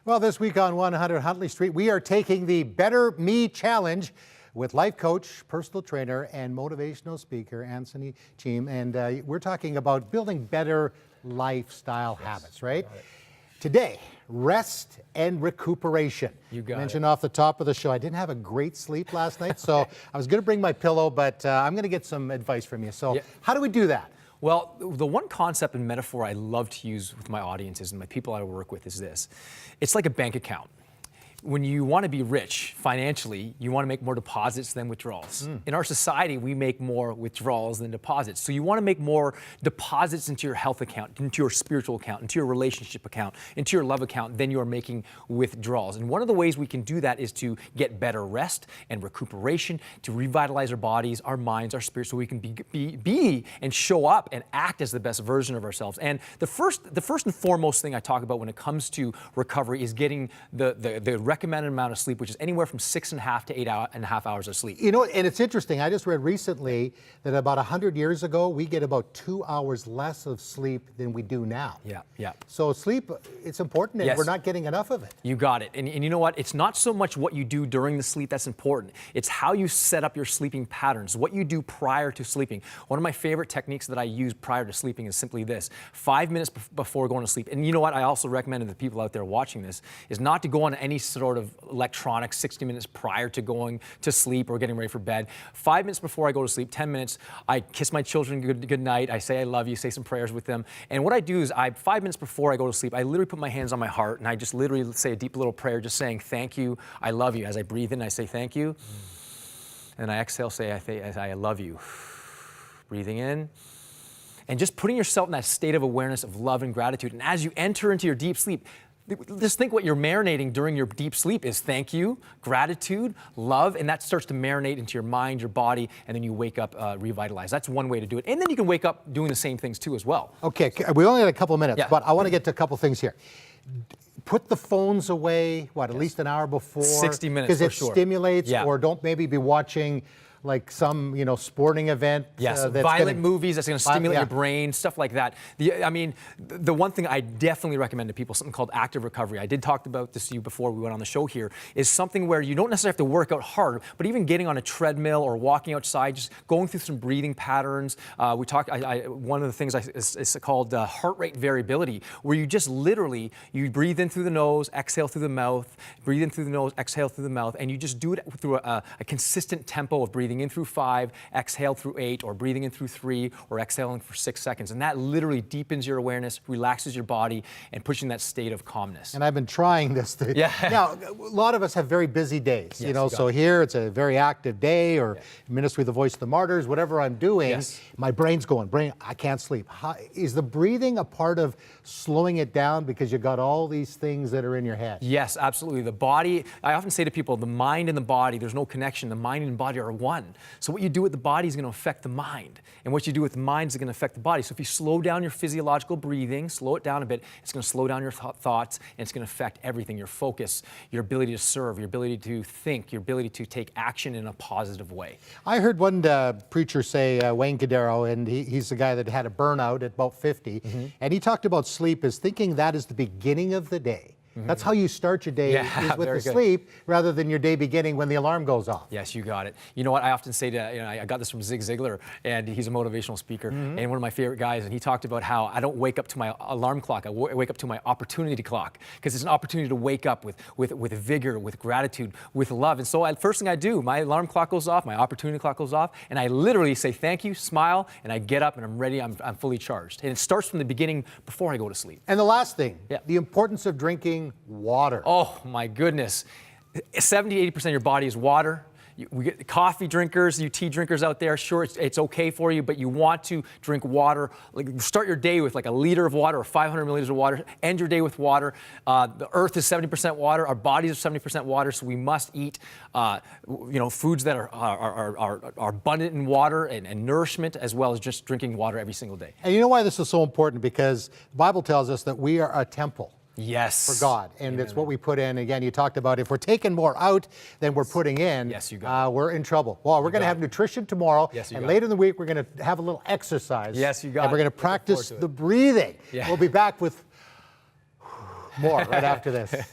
Well, this week on 100 Huntley Street, we are taking the Better Me Challenge with life coach, personal trainer, and motivational speaker, Anthony Cheam. And we're talking about building better lifestyle habits, right? Today, rest and recuperation. You got mentioned off the top of the show, I didn't have a great sleep last night, so I was going to bring my pillow, but I'm going to get some advice from you. So how do we do that? Well, the one concept and metaphor I love to use with my audiences and my people I work with is this. It's like a bank account. When you want to be rich financially, you want to make more deposits than withdrawals. In our society, we make more withdrawals than deposits. So you want to make more deposits into your health account, into your spiritual account, into your relationship account, into your love account than you are making withdrawals. And one of the ways we can do that is to get better rest and recuperation, to revitalize our bodies, our minds, our spirits, so we can be and show up and act as the best version of ourselves. And the first and foremost thing I talk about when it comes to recovery is getting the recommended amount of sleep, which is anywhere from 6.5 to 8.5 hours of sleep. You know, and it's interesting. I just read recently that about 100 years ago, we get about 2 hours less of sleep than we do now. Yeah. So sleep, it's important, and we're not getting enough of it. You got it. And you know what? It's not so much what you do during the sleep that's important. It's how you set up your sleeping patterns, what you do prior to sleeping. One of my favorite techniques that I use prior to sleeping is simply this: 5 minutes before going to sleep. And you know what? I also recommend to the people out there watching this is not to go on any sort of electronics 60 minutes prior to going to sleep or getting ready for bed. 5 minutes before I go to sleep, 10 minutes, I kiss my children good night. I say I love you, say some prayers with them. And what I do is 5 minutes before I go to sleep, I literally put my hands on my heart and I just literally say a deep little prayer just saying thank you, I love you. As I breathe in, I say thank you. And I exhale, say I love you. Breathing in. And just putting yourself in that state of awareness of love and gratitude. And as you enter into your deep sleep, just think what you're marinating during your deep sleep is thank you, gratitude, love, and that starts to marinate into your mind, your body, and then you wake up revitalized. That's one way to do it. And then you can wake up doing the same things too as well. Okay, we only had a couple minutes, but I want to get to a couple things here. Put the phones away, at least an hour before? 60 minutes, because it stimulates, or don't maybe be watching like some, that's violent movies that's going to stimulate your brain, stuff like that. The one thing I definitely recommend to people, something called active recovery. I did talk about this to you before we went on the show here, is something where you don't necessarily have to work out hard, but even getting on a treadmill or walking outside, just going through some breathing patterns. One of the things is called heart rate variability, where you just literally, you breathe in through the nose, exhale through the mouth, breathe in through the nose, exhale through the mouth, and you just do it through a consistent tempo of breathing in through 5, exhale through 8, or breathing in through 3, or exhaling for 6 seconds. And that literally deepens your awareness, relaxes your body, and puts you in that state of calmness. And I've been trying this. Now, a lot of us have very busy days, so here it's a very active day, or Ministry of the Voice of the Martyrs, whatever I'm doing, my brain's going, I can't sleep. Is the breathing a part of slowing it down because you got all these things that are in your head? Yes, absolutely. The body, I often say to people, the mind and the body, there's no connection. The mind and the body are one. So what you do with the body is going to affect the mind. And what you do with the mind is going to affect the body. So if you slow down your physiological breathing, slow it down a bit, it's going to slow down your thoughts, and it's going to affect everything, your focus, your ability to serve, your ability to think, your ability to take action in a positive way. I heard one preacher say, Wayne Cadero, and he's the guy that had a burnout at about 50, and he talked about sleep as thinking that is the beginning of the day. That's how you start your day, is with the sleep, rather than your day beginning when the alarm goes off. Yes, you got it. You know what I often say to, I got this from Zig Ziglar, and he's a motivational speaker, and one of my favorite guys, and he talked about how I don't wake up to my alarm clock, I wake up to my opportunity clock, because it's an opportunity to wake up with vigor, with gratitude, with love. And so first thing I do, my alarm clock goes off, my opportunity clock goes off, and I literally say thank you, smile, and I get up and I'm ready, I'm fully charged. And it starts from the beginning before I go to sleep. And the last thing, the importance of drinking water. Oh my goodness. 70–80% of your body is water. We get coffee drinkers, you tea drinkers out there, sure, it's okay for you, but you want to drink water. Like, start your day with like a liter of water or 500 milliliters of water. End your day with water. The earth is 70% water. Our bodies are 70% water, so we must eat foods that are abundant in water and nourishment, as well as just drinking water every single day. And you know why this is so important? Because the Bible tells us that we are a temple. Yes. For God. And it's what we put in. Again, you talked about if we're taking more out than we're putting in, we're in trouble. Well, we're going to have nutrition tomorrow. And later in the week, we're going to have a little exercise. Yes, you got it. And we're going to practice the breathing. We'll be back with more right after this.